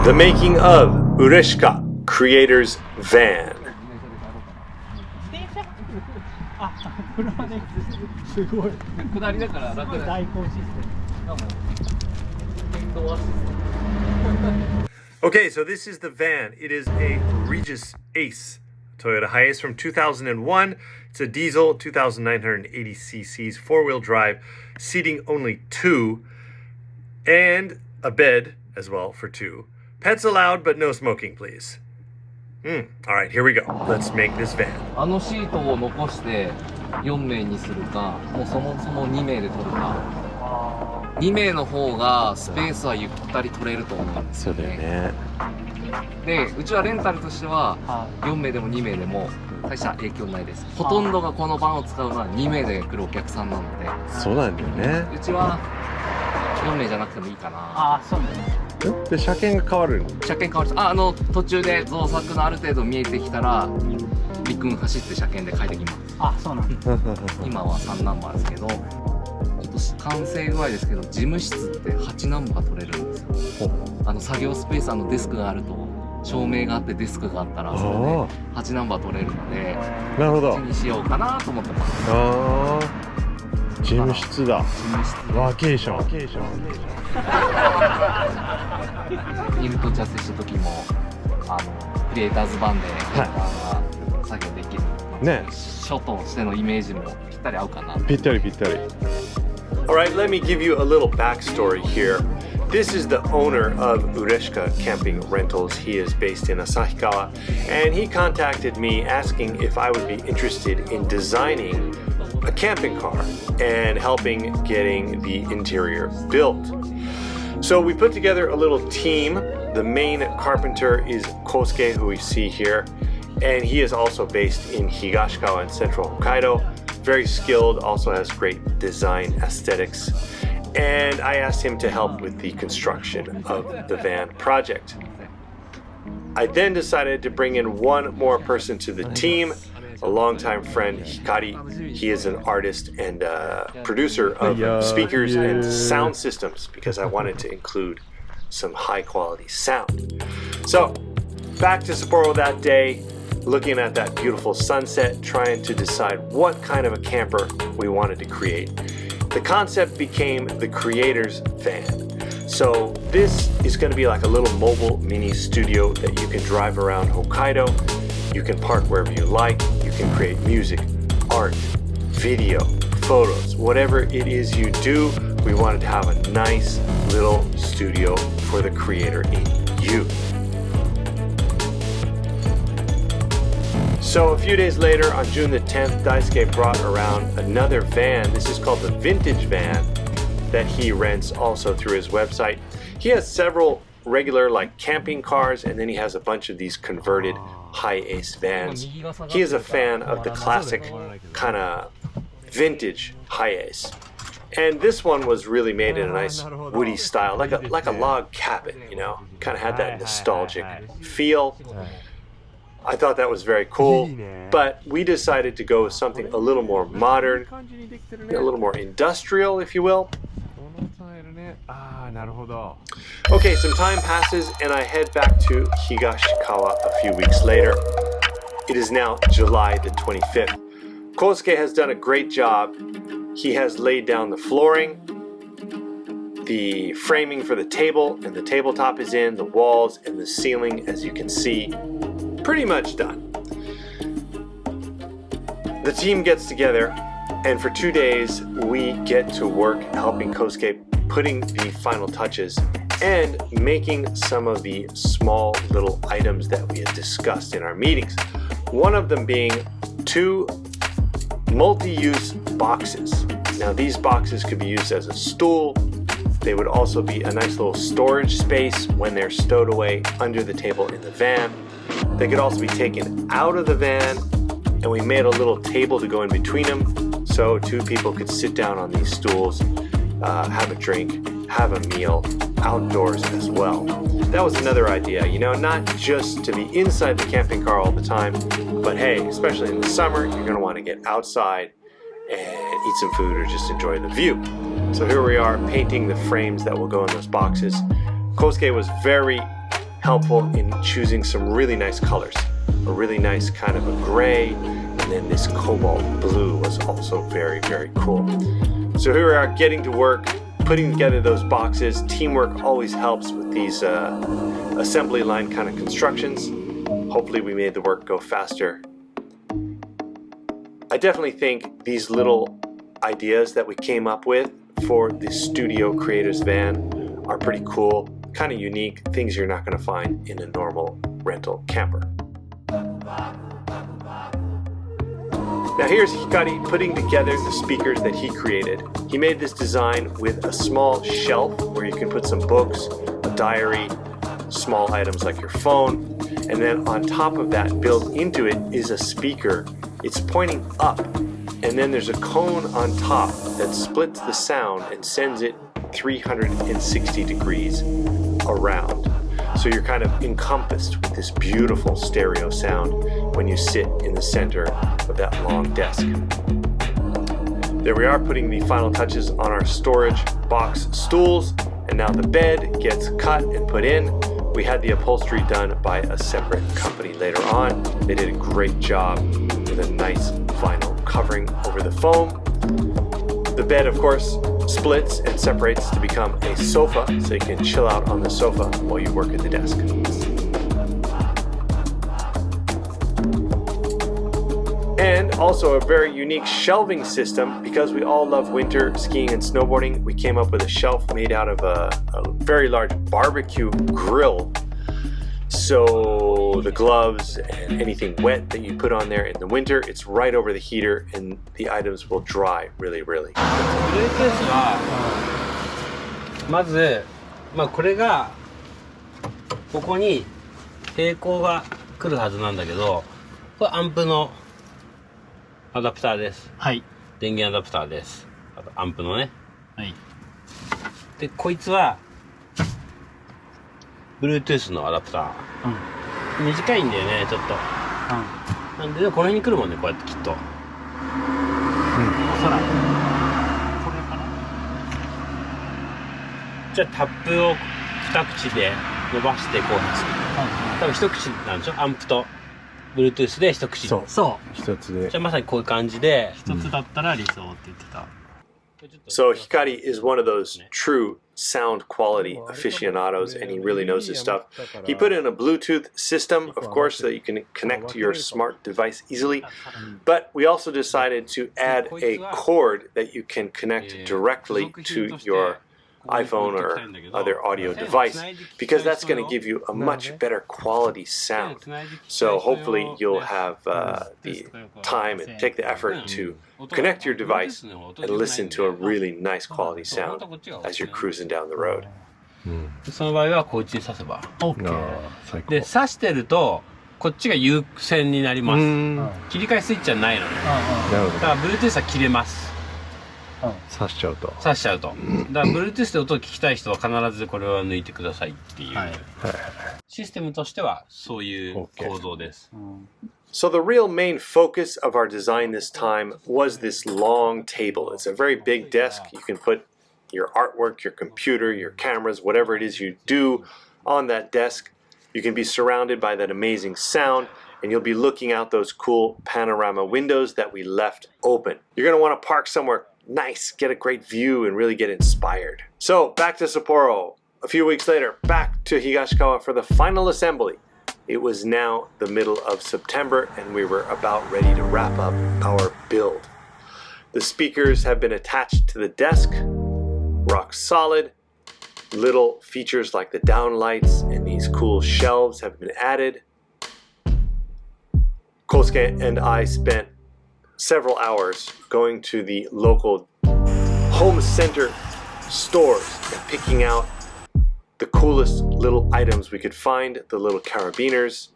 The making of Ureska, creator's van. Okay, so this is the van. It is a Regius Hi-Ace, Toyota Hi-Ace from 2001. It's a diesel, 2,980 cc's, four-wheel drive, seating only 2, and a bed as well for 2. Pets allowed, but no smoking, please. All right, here we go. Let's make this van. あのシートを残して4名にするか、もうそもそも2名で取るか。2名の方がスペースはゆったり取れると思うんですよね。で、うちはレンタルとしては4名でも2名でも大した影響ないです。ほとんどがこのバンを使うのは2名で来るお客さんなので。そうなんだよね。うちは4名じゃなくてもいいかな。ああ、そうなんです。で、車検が変わるの？車検変わる。途中で造作のある程度見えてきたら陸軍走って車検で変えてきます。あ、そうなんです。今は3ナンバーですけど、ちょっと完成具合ですけど、事務室って8ナンバー取れるんですよ。作業スペースデスクがあると、照明があってデスクがあったらそれで8ナンバー取れるので、なるほど。こっちにしようかなと思ってます。事務室だ。ワーケーション。フィルと打ち合わせした時もクリエイターズ版で作業できる、ね、書としてのイメージもぴったり合うかな。ぴったり。Alright, let me give you a little backstory here. This is the owner of Ureska Camping Rentals. He is based in Asahikawa, and he contacted me asking if I would be interested in designing a camping car and helping getting the interior built. So we put together a little team. The main carpenter is Kosuke, who we see here, and he is also based in Higashikawa in central Hokkaido. Very skilled, also has great design aesthetics. And I asked him to help with the construction of the van project. I then decided to bring in one more person to the team, a longtime friend, Hikari. He is an artist and producer of speakers and sound systems because I wanted to include some high quality sound. So back to Sapporo that day, looking at that beautiful sunset, trying to decide what kind of a camper we wanted to create. The concept became the creator's van. So this is going to be like a little mobile mini studio that you can drive around Hokkaido. You can park wherever you like. You can create music, art, video, photos, whatever it is you do. We wanted to have a nice little studio for the creator in you. So a few days later, on June the 10th, Daisuke brought around another van. This is called the Vintage Van that he rents also through his website. He has several regular like camping cars, and then he has a bunch of these converted Hi-Ace vans. He is a fan of the classic kind of vintage Hi-Ace. And this one was really made in a nice woody style, like a log cabin, you know, kind of had that nostalgic feel. I thought that was very cool, but we decided to go with something a little more modern, a little more industrial, if you will. Okay, some time passes and I head back to Higashikawa a few weeks later. It is now July the 25th. Kosuke has done a great job. He has laid down the flooring, the framing for the table, and the tabletop is in, the walls and the ceiling, as you can see, pretty much done. The team gets together, and for 2 days we get to work helping Kosuke putting the final touches and making some of the small little items that we had discussed in our meetings. One of them being 2 multi-use boxes. Now these boxes could be used as a stool. They would also be a nice little storage space when they're stowed away under the table in the van. They could also be taken out of the van, and we made a little table to go in between them so 2 people could sit down on these stools, have a drink, have a meal outdoors as well. That was another idea, you know, not just to be inside the camping car all the time, but hey, especially in the summer, you're going to want to get outside and eat some food or just enjoy the view. So here we are painting the frames that will go in those boxes. Kosuke was very helpful in choosing some really nice colors. A really nice kind of a gray, and then this cobalt blue was also very, very cool. So here we are getting to work, putting together those boxes. Teamwork always helps with these assembly line kind of constructions. Hopefully we made the work go faster. I definitely think these little ideas that we came up with for the studio creators van are pretty cool, kind of unique, things you're not going to find in a normal rental camper. Now here's Hikari putting together the speakers that he created. He made this design with a small shelf where you can put some books, a diary, small items like your phone, and then on top of that, built into it, is a speaker. It's pointing up, and then there's a cone on top that splits the sound and sends it 360 degrees around. So you're kind of encompassed with this beautiful stereo sound when you sit in the center of that long desk. There we are, putting the final touches on our storage box stools, and now the bed gets cut and put in. We had the upholstery done by a separate company later on. They did a great job with a nice vinyl covering over the foam. The bed, of course, splits and separates to become a sofa, so you can chill out on the sofa while you work at the desk. And also a very unique shelving system. Because we all love winter skiing and snowboarding, we came up with a shelf made out of a very large barbecue grill. So the gloves and anything wet that you put on there in the winter, it's right over the heater and the items will dry really, really. まず、これがここに平行が来るはずなんだけど、これアンプのアダプターです。はい。電源アダプターです。あとアンプのね。はい。で、こいつは Bluetooth のアダプター。うん。短いんだよね、ちょっと。うん。なんで、この辺に来るもんね、こうやってきっと。うん。おそらく。これかな。じゃあタップを2口で伸ばしてこうです。多分一口なんでしょ、アンプと Bluetooth で一口。そう。一つで。じゃあまさにこういう感じで。一つだったら理想って言ってた。So Hikari is one of those true sound quality aficionados, and he really knows his stuff. He put in a Bluetooth system, of course, so that you can connect to your smart device easily. But we also decided to add a cord that you can connect directly to your iPhone or other audio device, because that's going to give you a much better quality sound. So hopefully you'll have the time and take the effort to connect your device and listen to a really nice quality sound as you're cruising down the road. その場合はこっちに挿せば OK で挿してるとこっちが優先になります切り替えスイッチはないのねだから Bluetooth は切れます挿しちゃうとだから Bluetooth で音を聞きたい人は必ずこれは抜いてくださいっていう、システムとしてはそういう構造です、So the real main focus of our design this time was this long table. It's a very big desk. You can put your artwork, your computer, your cameras, whatever it is you do on that desk. You can be surrounded by that amazing sound, and you'll be looking out those cool panorama windows that we left open. You're going to want to park somewhere nice, get a great view, and really get inspired. So back to Sapporo. A few weeks later, back to Higashikawa for the final assembly. It was now the middle of September, and we were about ready to wrap up our build. The speakers have been attached to the desk, rock solid. Little features like the downlights and these cool shelves have been added. Kosuke and I spent several hours going to the local home center stores and picking out the coolest little items we could find, the little carabiners,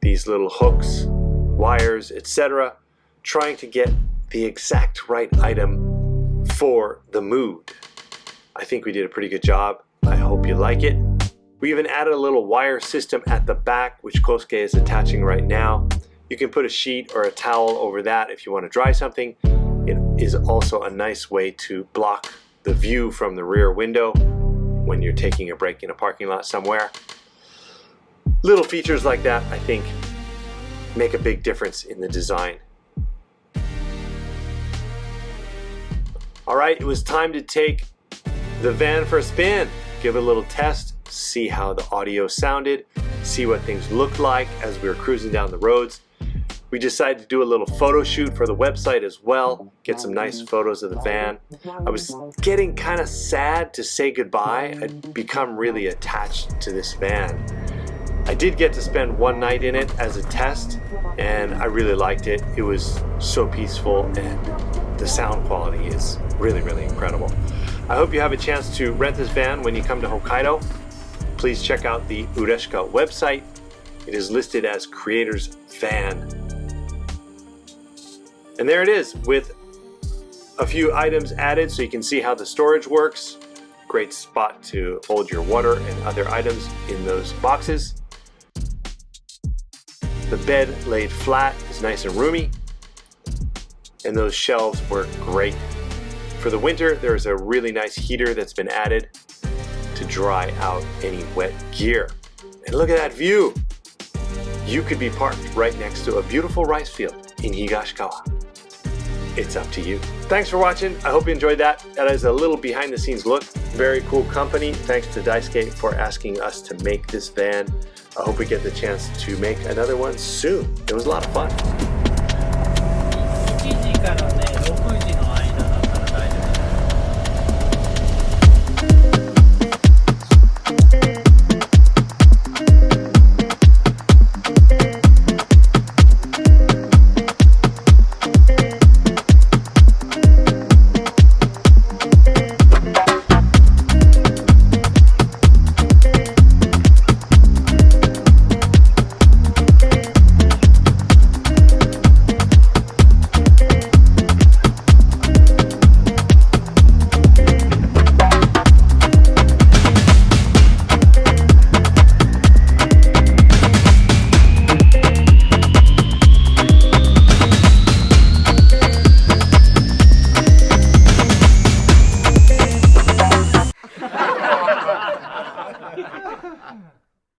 these little hooks, wires, etc., trying to get the exact right item for the mood. I think we did a pretty good job. I hope you like it. We even added a little wire system at the back, which Kosuke is attaching right now. You can put a sheet or a towel over that if you want to dry something. It is also a nice way to block the view from the rear window when you're taking a break in a parking lot somewhere. Little features like that, I think, make a big difference in the design. All right, it was time to take the van for a spin, give it a little test, see how the audio sounded, see what things looked like as we were cruising down the roads. We decided to do a little photo shoot for the website as well, get some nice photos of the van. I was getting kind of sad to say goodbye. I'd become really attached to this van. I did get to spend one night in it as a test, and I really liked it. It was so peaceful, and the sound quality is really, really incredible. I hope you have a chance to rent this van when you come to Hokkaido. Please check out the Ureska website. It is listed as Creator's Van. And there it is, with a few items added so you can see how the storage works. Great spot to hold your water and other items in those boxes. The bed laid flat is nice and roomy, and those shelves work great. For the winter, there's a really nice heater that's been added to dry out any wet gear. And look at that view! You could be parked right next to a beautiful rice field in Higashikawa. It's up to you. Thanks for watching. I hope you enjoyed that. That is a little behind the scenes look. Very cool company. Thanks to Daisuke for asking us to make this van. I hope we get the chance to make another one soon. It was a lot of fun. 1時からね